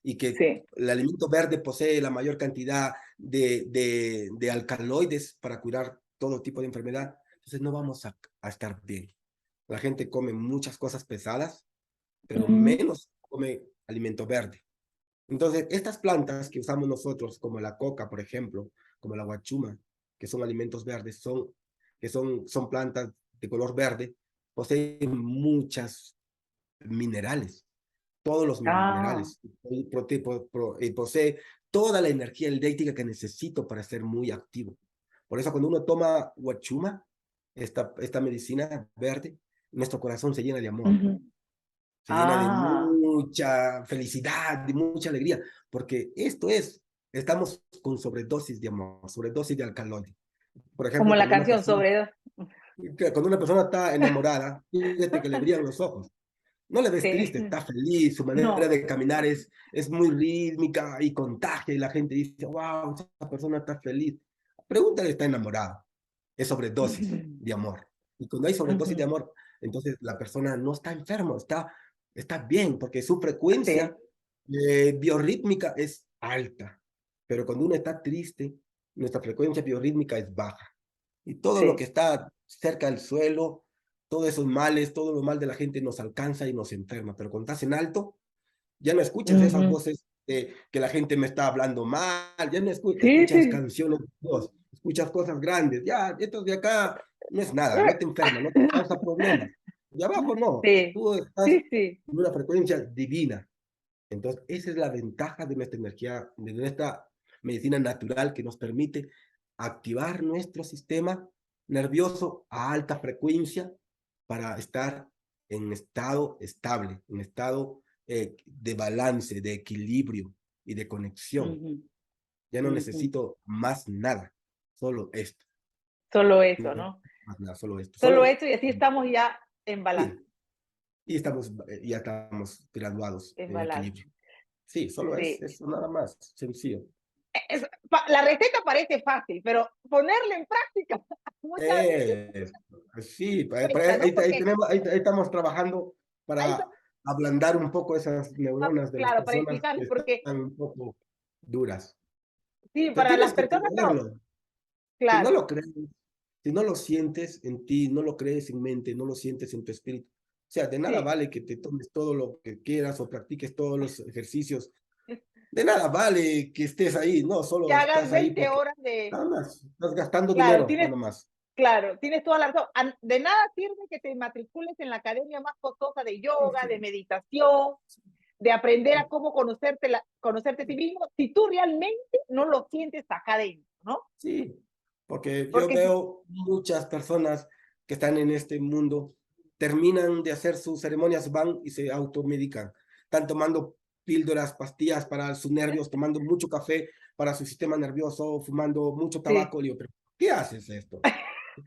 y que Sí. el alimento verde posee la mayor cantidad de alcaloides para curar todo tipo de enfermedad, entonces no vamos a estar bien. La gente come muchas cosas pesadas, pero Ujú, menos come alimento verde. Entonces, estas plantas que usamos nosotros, como la coca, por ejemplo, como la guachuma, que son alimentos verdes, son plantas de color verde, poseen muchas minerales, todos los ah, minerales, y posee toda la energía eléctrica que necesito para ser muy activo. Por eso cuando uno toma guachuma, esta medicina verde, nuestro corazón se llena de amor, ujú. se llena de Ah, mucha felicidad, de mucha alegría, porque estamos con sobredosis de amor, sobredosis de alcaloide. Por como ejemplo, la canción sobre... cuando una persona está enamorada, fíjate que le brillan los ojos. No le ves Sí. triste, está feliz, su manera No. de caminar es muy rítmica y contagia y la gente dice, wow, esa persona está feliz. Pregúntale, está enamorado. Es sobredosis Ujú, de amor. Y cuando hay sobredosis de ujú. amor, entonces la persona no está enfermo, está bien, porque su Sí. frecuencia biorrítmica es alta. Pero cuando uno está triste, nuestra frecuencia biorrítmica es baja. Y todo lo que Sí. está cerca del suelo, todos esos males, todo lo mal de la gente nos alcanza y nos enferma. Pero cuando estás en alto, ya no escuchas esas Ujú. voces de que la gente me está hablando mal, ya no Sí, escuchas sí. canciones de Dios, escuchas cosas grandes. Ya, esto de acá no es nada, no te enferma, no te causa problemas. Y abajo no, Sí, tú estás sí, sí. en una frecuencia divina. Entonces, esa es la ventaja de nuestra energía, de nuestra medicina natural que nos permite activar nuestro sistema nervioso a alta frecuencia para estar en estado estable, en estado de balance, de equilibrio y de conexión. Ujú, Ya no ujú. necesito más nada, solo esto. Solo eso, No, ¿no? más nada, solo esto. Solo Solo, eso y así estamos ya en balance, sí, y ya estamos graduados en en balance. equilibrio. Sí, solo es Sí. eso, nada más, sencillo. La receta parece fácil, pero ponerla en práctica muchas veces Eh, sí, cuesta, ¿no? ahí Porque tenemos, ahí estamos trabajando ahí para ablandar un poco esas neuronas de las claro, para personas explicarles, que porque están un poco duras. sí, O sea, para tienes las que personas no, creerlo. Si no claro, lo crees, si no lo sientes en ti, no lo crees en mente, no lo sientes en tu espíritu. O sea, de nada sí. vale que te tomes todo lo que quieras o practiques todos los ejercicios. De nada vale que estés ahí, no, Que solo hagas estás ahí 20 porque horas de, nada más, estás gastando claro, dinero, tienes, nada más. claro, tienes toda la razón. De nada sirve que te matricules en la academia más costosa de Sí, yoga, de sí. meditación, de aprender a cómo conocerte, conocerte a ti mismo, si tú realmente no lo sientes acá adentro, ¿no? Sí, porque yo Porque si, veo muchas personas que están en este mundo, terminan de hacer sus ceremonias, van y se automedican. Están tomando píldoras, pastillas para sus nervios, tomando mucho café para su sistema nervioso, fumando mucho sí. tabaco. Le digo, ¿pero por qué haces esto?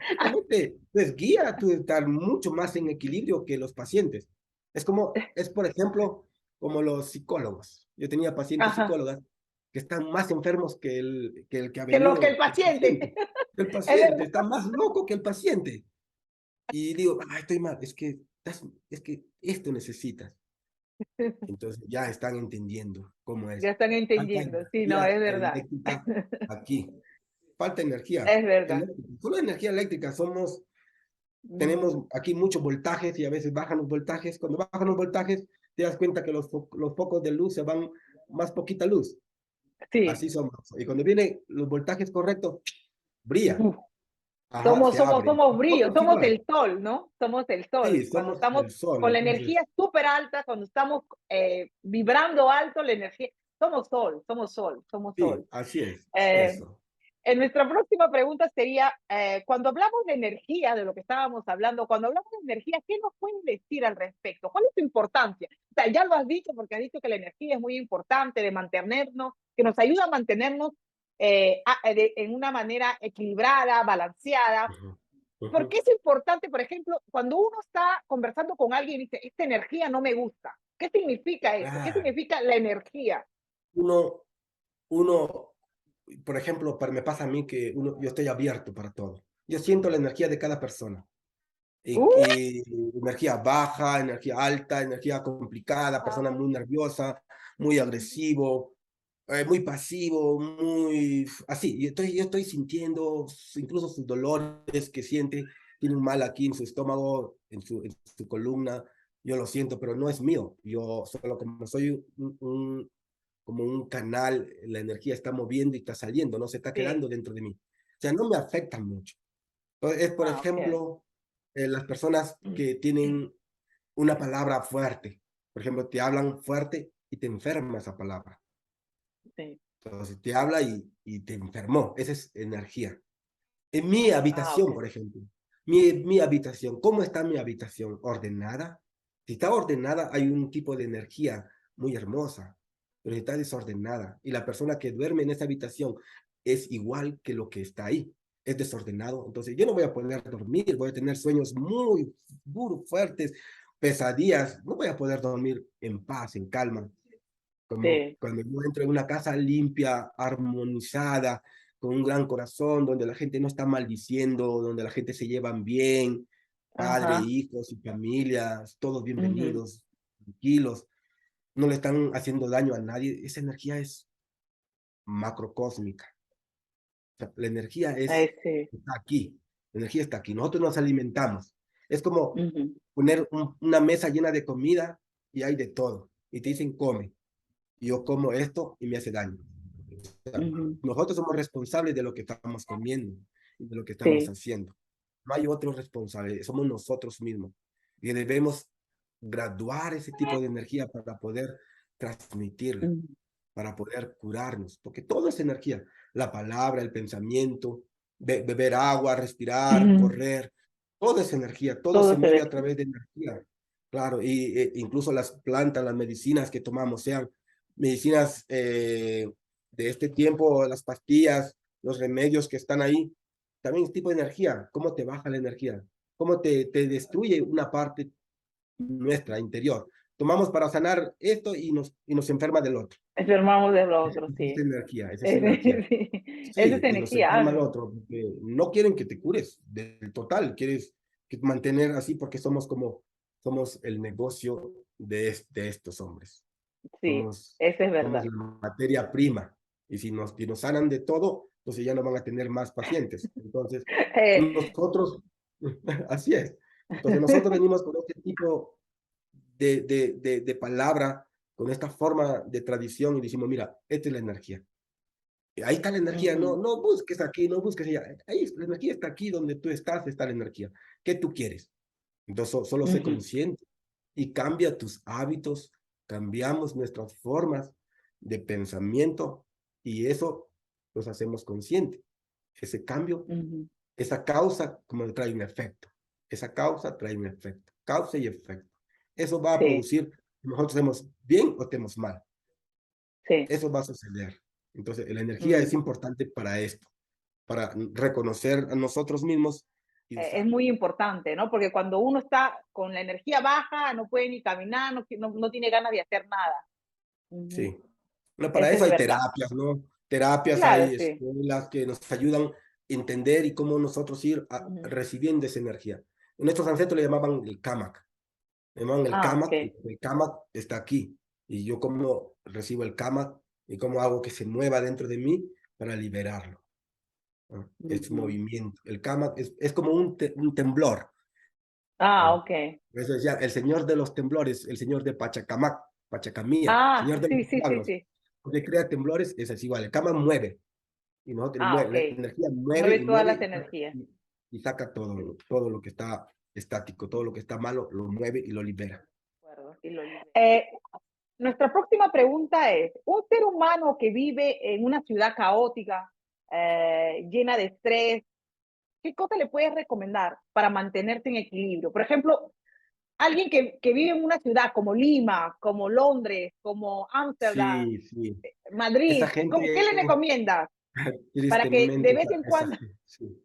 Simplemente les guía a tú estar mucho más en equilibrio que los pacientes. Es por ejemplo, como los psicólogos. Yo tenía pacientes Ajá. psicólogas que están más enfermos que el que ha Que el venido, el paciente. paciente. El Es paciente verdad. está más loco que el paciente. Y digo, ah, estoy mal, es que esto necesitas. Entonces ya están entendiendo cómo es. Ya están Falta entendiendo. Sí, no, energía es verdad. eléctrica aquí. Falta energía Es verdad. eléctrica. Solo energía eléctrica. Mm, Tenemos aquí muchos voltajes y a veces bajan los voltajes. Cuando bajan los voltajes, te das cuenta que los focos de luz se van más poquita luz. sí. Así somos. Y cuando vienen los voltajes correctos, brilla. Uf. Ajá, se abre. Somos brillo, Nosotros somos igual. el sol, ¿no? Somos el sol. Sí, Cuando somos estamos el sol. con la energía Entonces, súper alta, cuando estamos vibrando alto, la energía, somos sol, somos sol, somos sol. sí, así es. Eh, Eso. En nuestra próxima pregunta sería, cuando hablamos de energía, de lo que estábamos hablando, cuando hablamos de energía, ¿qué nos puedes decir al respecto? ¿Cuál es su importancia? O sea, ya lo has dicho porque has dicho que la energía es muy importante de mantenernos, que nos ayuda a mantenernos en una manera equilibrada, balanceada. Ujú, ¿Por ujú. qué es importante, por ejemplo, cuando uno está conversando con alguien y dice, esta energía no me gusta? ¿Qué significa eso? ¿Qué Claro. significa la energía? Uno, uno, por ejemplo, me pasa a mí que yo estoy abierto para todo. Yo siento la energía de cada persona. Uh, Y energía baja, energía alta, energía complicada, persona muy nerviosa, muy agresivo, muy pasivo, muy así. Yo estoy sintiendo incluso sus dolores que siente, tiene un mal aquí en su estómago, en su columna. Yo lo siento, pero no es mío. Yo solo como soy como un canal, la energía está moviendo y está saliendo, no se está sí. quedando dentro de mí. O sea, no me afecta mucho. Es, por Ah, ok. ejemplo, las personas que tienen una palabra fuerte. Por ejemplo, te hablan fuerte y te enferma esa palabra. Sí. Entonces, te habla y te enfermó. Esa es energía. En mi Ah, habitación, ok. por ejemplo. Mi habitación, ¿cómo está mi habitación? ¿Ordenada? Si está ordenada, hay un tipo de energía muy hermosa, pero si está desordenada y la persona que duerme en esa habitación es igual que lo que está ahí, es desordenado, entonces yo no voy a poder dormir, voy a tener sueños muy duros, fuertes, pesadillas, no voy a poder dormir en paz, en calma, como sí, cuando yo entro en una casa limpia, armonizada, con un gran corazón, donde la gente no está maldiciendo, donde la gente se llevan bien, padre, ajá, hijos y familias, todos ujú, bienvenidos, tranquilos, no le están haciendo daño a nadie. Esa energía es macrocósmica. O sea, la energía sí, está aquí, la energía está aquí. Nosotros nos alimentamos. Es como ujú, poner una mesa llena de comida y hay de todo. Y te dicen, come. Y yo como esto y me hace daño. O sea, ujú, nosotros somos responsables de lo que estamos comiendo y de lo que estamos sí, haciendo. No hay otro responsable, somos nosotros mismos. Y debemos graduar ese tipo de energía para poder transmitirla, ujú, para poder curarnos, porque todo es energía. La palabra, el pensamiento, beber agua, respirar, ujú, correr, todo es energía, todo todo se se mueve a ve. través de energía. Claro, y incluso las plantas, las medicinas que tomamos, sean medicinas de este tiempo, las pastillas, los remedios que están ahí, también es tipo de energía. ¿Cómo te baja la energía? ¿Cómo te destruye una parte nuestra interior? Tomamos para sanar esto y nos enferma del otro. Enfermamos del otro, Esa es sí. energía, esa es energía. Sí, esa es Sí, y nos energía. enferma el otro, porque no quieren que te cures del total, quieres que mantener así porque somos el negocio de estos hombres. Sí, Somos, eso es somos verdad. la materia prima. Y si nos sanan de todo, entonces ya no van a tener más pacientes. Entonces, nosotros, así es. Entonces, nosotros venimos con este tipo de palabra, con esta forma de tradición y decimos, mira, esta es la energía. Ahí está la energía, no, Ujú, no busques aquí, no busques allá. Ahí, la energía está aquí donde tú estás, está la energía. ¿Qué tú quieres? Entonces, solo sé ujú, consciente y cambia tus hábitos, cambiamos nuestras formas de pensamiento y eso los hacemos consciente. Ese cambio, ujú, esa causa, como trae un efecto. Esa causa trae un efecto. Causa y efecto. Eso va a sí, producir que nosotros estemos bien o estemos mal. sí. Eso va a suceder. Entonces, la energía es Mm. importante para esto, para reconocer a nosotros mismos y Es usar. muy importante, ¿no? Porque cuando uno está con la energía baja, no puede ni caminar, no tiene ganas de hacer nada. Ujú, Sí. Bueno, para eso eso es hay verdad. terapias, ¿no? Terapias, Claro, hay sí. escuelas que nos ayudan a entender y cómo nosotros ir Ujú. recibiendo esa energía. Nuestros ancestros le llamaban el kamak. Le llamaban Ah, ok. el kamak está aquí. Y yo cómo recibo el kamak y cómo hago que se mueva dentro de mí para liberarlo, ¿no? Es Ujú. movimiento. El kamak es como un temblor. Ah, ¿No? ok. Por eso decía, el señor de los temblores, el señor de Pachacamac, Pachacamía, Ah, señor de los sí, sí, sí, milagros, sí. porque crea temblores, es igual, el Kama mueve, y no, Ah, ok. la energía mueve Mueve y todas mueve las energías. y saca todo, todo lo que está estático, todo lo que está malo, lo mueve y lo libera. De acuerdo, y lo libera. Nuestra próxima pregunta es, un ser humano que vive en una ciudad caótica, llena de estrés, ¿qué cosa le puedes recomendar para mantenerse en equilibrio? Por ejemplo, alguien que vive en una ciudad como Lima, como Londres, como Ámsterdam, Sí, sí. Esa Madrid, ¿qué le gente, recomiendas para que de tristemente, vez en cuando... sí.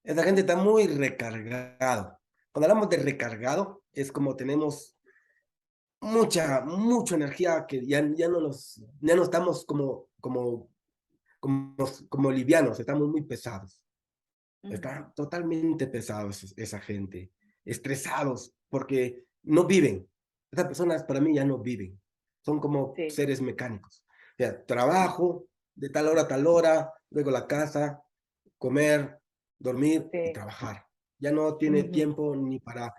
Esa gente está muy recargado. Cuando hablamos de recargado, es como tenemos mucha energía que ya no estamos como livianos, estamos muy pesados. Ujú, Están totalmente pesados esa gente, estresados porque no viven. Esas personas para mí ya no viven. Son como sí, seres mecánicos. O sea, trabajo de tal hora a tal hora, luego la casa, comer, dormir y sí, trabajar. Ya no tiene ujú, tiempo ni para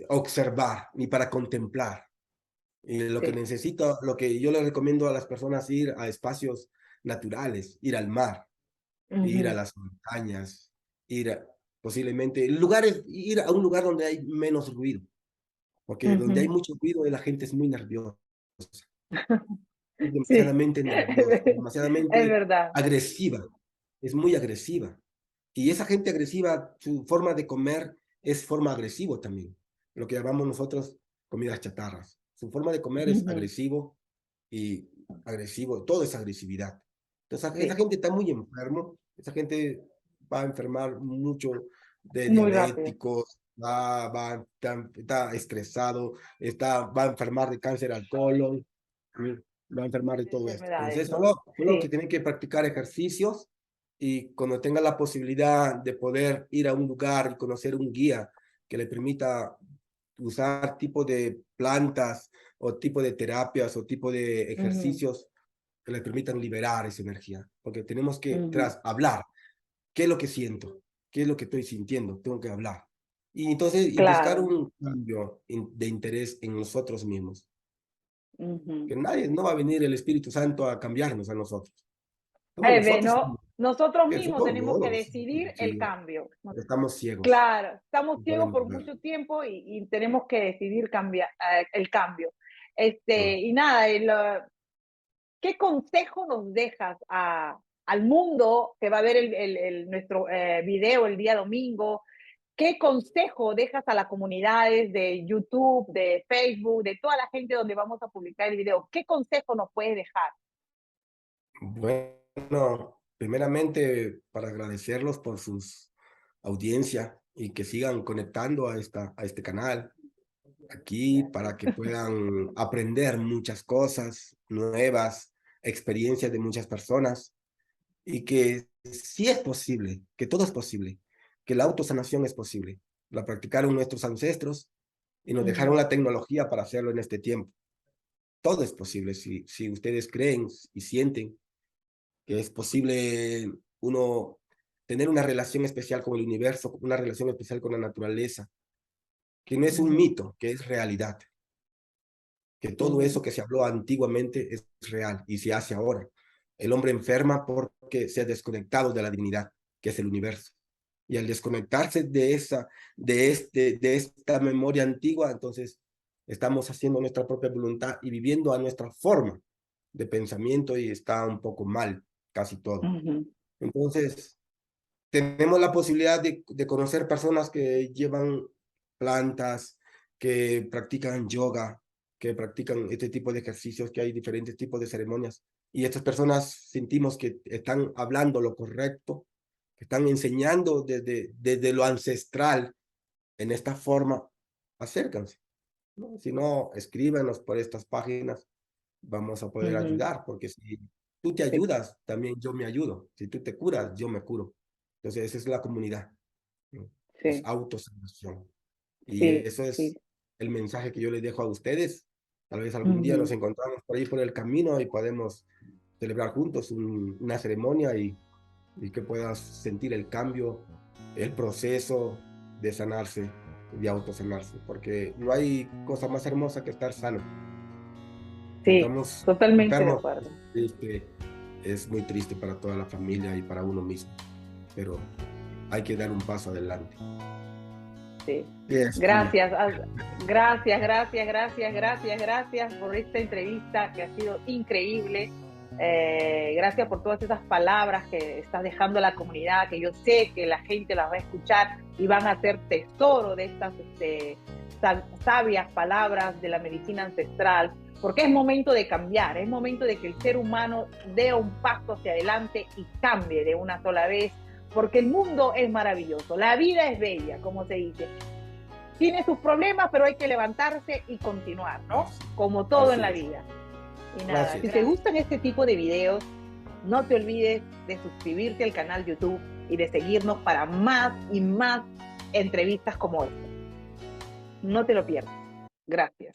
observar, ni para contemplar. Y lo que sí, necesito, lo que yo le recomiendo a las personas ir a espacios naturales, ir al mar, ir a ujú, las montañas, ir posiblemente, lugares, ir a un lugar donde hay menos ruido, porque donde hay ujú. mucho ruido la gente es muy nerviosa, es Sí, demasiadamente nerviosa, es demasiadamente verdad. agresiva, es muy agresiva. Y esa gente agresiva, su forma de comer es forma agresivo también, lo que llamamos nosotros comidas chatarras. Su forma de comer es Ujú, agresivo y agresivo, todo es agresividad. Entonces, esa sí, gente está muy enfermo, esa gente va a enfermar mucho de muy rápido. diabéticos, está estresado, va a enfermar de cáncer al colon, ¿sí? Va a enfermar de todo esto. Enfermedades, Entonces, ¿no? solo que Sí. tienen que practicar ejercicios y cuando tenga la posibilidad de poder ir a un lugar y conocer un guía que le permita usar tipo de plantas o tipo de terapias o tipo de Ujú, ejercicios que le permitan liberar esa energía, porque tenemos que ujú, hablar. ¿Qué es lo que siento? ¿Qué es lo que estoy sintiendo? Tengo que hablar. Y entonces, y buscar claro. un cambio de interés en nosotros mismos. Ujú. Que nadie, no va a venir el Espíritu Santo a cambiarnos a nosotros. Somos nosotros No, nosotros que mismos somos tenemos que todos. decidir el Sí, cambio. estamos ciegos. Claro, estamos No ciegos podemos por ver. mucho tiempo y tenemos que decidir cambiar el cambio. Mm. Y nada, ¿qué consejo nos dejas al mundo que va a ver nuestro video el día domingo? ¿Qué consejo dejas a las comunidades de YouTube, de Facebook, de toda la gente donde vamos a publicar el video? ¿Qué consejo nos puedes dejar? Bueno, primeramente para agradecerlos por sus audiencia y que sigan conectando a este canal aquí Gracias. para que puedan aprender muchas cosas nuevas, experiencias de muchas personas y que sí es posible, que todo es posible, que la autosanación es posible. La practicaron nuestros ancestros y nos dejaron Ujú, la tecnología para hacerlo en este tiempo. Todo es posible si ustedes creen y sienten que es posible uno tener una relación especial con el universo, una relación especial con la naturaleza, que no es un ujú, mito, que es realidad, que todo ujú, eso que se habló antiguamente es real y se hace ahora. El hombre enferma porque se ha desconectado de la divinidad, que es el universo. Y al desconectarse de esta memoria antigua, entonces estamos haciendo nuestra propia voluntad y viviendo a nuestra forma de pensamiento y está un poco mal casi todo. ujú, Entonces, tenemos la posibilidad de conocer personas que llevan plantas, que practican yoga, que practican este tipo de ejercicios, que hay diferentes tipos de ceremonias. Y estas personas sentimos que están hablando lo correcto, que están enseñando desde lo ancestral en esta forma. Acércanse, ¿no? Si no, escríbanos por estas páginas, vamos a poder ujú. ayudar, porque si tú te Sí, ayudas, también yo me ayudo. Si tú te curas, yo me curo. Entonces, esa es la comunidad, ¿no? Es sí, autosanación. Y sí, eso sí. es el mensaje que yo les dejo a ustedes. Tal vez algún día nos Ujú, encontramos por ahí por el camino y podemos celebrar juntos una ceremonia y que puedas sentir el cambio, el proceso de sanarse, de autosanarse, porque no hay cosa más hermosa que estar sano. Si sí, estamos totalmente de enfermos, acuerdo. es muy triste para toda la familia y para uno mismo, pero hay que dar un paso adelante. Sí. Y eso, Tania. Gracias, gracias, gracias, gracias, gracias, gracias por esta entrevista que ha sido increíble. Gracias por todas esas palabras que estás dejando a la comunidad, que yo sé que la gente las va a escuchar y van a hacer tesoro de estas sabias palabras de la medicina ancestral, porque es momento de cambiar, es momento de que el ser humano dé un paso hacia adelante y cambie de una sola vez, porque el mundo es maravilloso, la vida es bella, como se dice. Tiene sus problemas, pero hay que levantarse y continuar, ¿no? Así, Como todo en así la es. vida. Y nada, si Gracias. te gustan este tipo de videos, no te olvides de suscribirte al canal YouTube y de seguirnos para más y más entrevistas como esta. No te lo pierdas. Gracias.